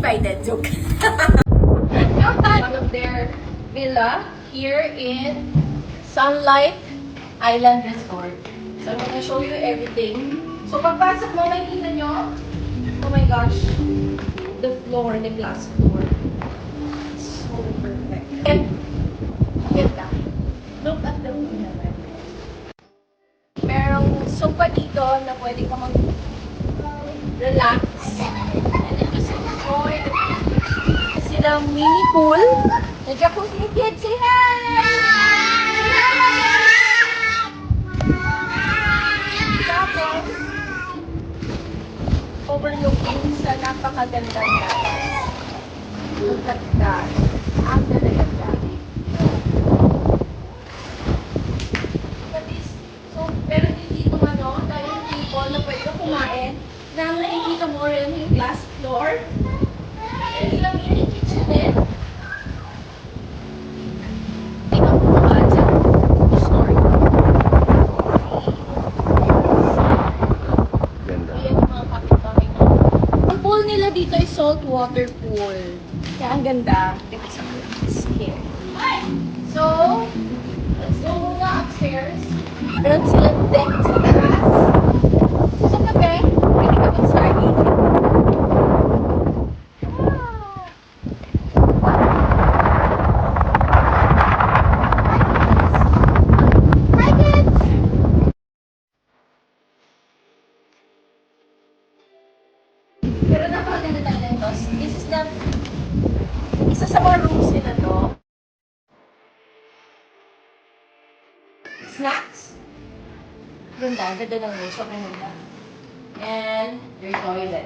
invited. Joke. One of their villa here in Sunlight Island Resort. So I'm gonna show you everything. So pagpasok mo, makikita nyo, oh my gosh, the floor, the glass floor. It's so perfect. And, ganda. Look at the view naman. Merong sofa dito na pwede ka mag-relax. And then just enjoy the silang mini pool. The jacuzzi kids, say hi! Tapos, overlooking sa napakagandang guys. Look at that. Ang ganda-ganda. So, meron din dito tayong table na pwede ka kumain. Na nakikita mo rin yung glass floor. Meron lang yung kitchen din. Tingnan mo ba dyan? Story. Ganda. Ayan yung mga kapit-bahay na. Ang pool nila dito ay salt water pool. Kaya ang ganda. It's here. So, let's go muna upstairs. Meron silang deck sa taas. Sa kape, pwede ka mag-sardine. Hi, kids! Pero napakaganda talaga ito. This is the isa sa mga rooms nila to. Snacks. Ganda ng room. Sobrang ganda. And your toilet.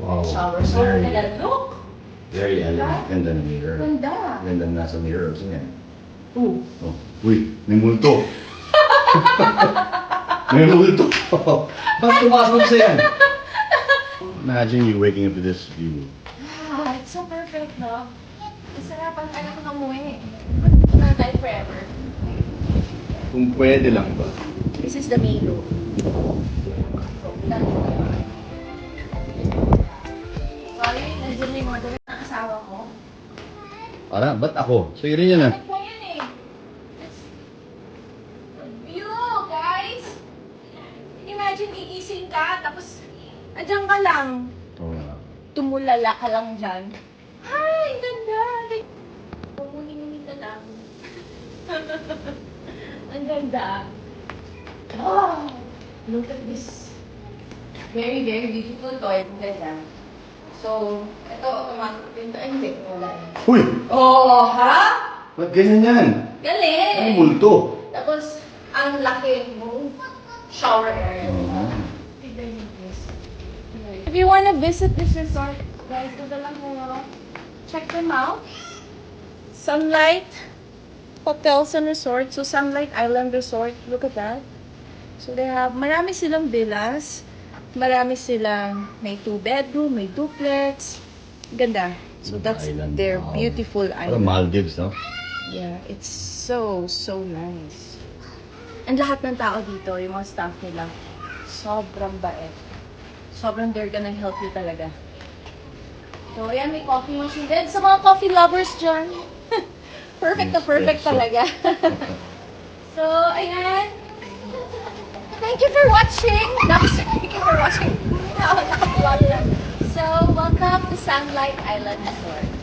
Wow. Shower. So, ganda. Look! Very elegant. Ganda ng mirror. Ganda. Ganda na nasa mirror. Saan yan? Ooh. Oh. Uy, may multo. May multo. Bakit tumasok sa yan? Imagine you waking up to this view. Ah, it's so perfect, no? Masarapan ka na umuwi. Not tayo forever. Kung pwede lang ba? This is the main room. Sorry, nandiyan na yung mga damit ng asawa ko. Para, ba't ako? Sa'yo rin yan ah. Ano yan eh? It's view, guys! Imagine, iising ka, tapos andyan ka lang. Oo nga. Tumulala ka lang dyan. Hi, ganda! Pumuning-muning ka lang. Ang ganda. Oh, look at this. Very, very beautiful toy. Ang ganda. So, ito automatic pinto. Ay, hindi. Wala eh. Uy! Oh, ha? Ba't ganyan yan? Galing! Ano multo? Tapos, ang laki mo shower area. Oo. Tignan niyo this. If you wanna visit this resort, guys, dito lang mo. Check them out. Sunlight Hotels and Resorts. So, Sunlight Island Resort. Look at that. So, they have, marami silang villas. Marami silang, may 2-bedroom, may duplex. Ganda. So, that's Island. their Wow. beautiful Parang island. Maldives, no? Yeah, it's so, so nice. And lahat ng tao dito, yung mga staff nila, sobrang bait. Sobrang they're gonna help you talaga. So, ayan, may coffee machine din. Sa mga coffee lovers dyan, perfect na perfect talaga. So, ayan. Thank you for watching. Thank you for watching. So, welcome to Sunlight Island Resort.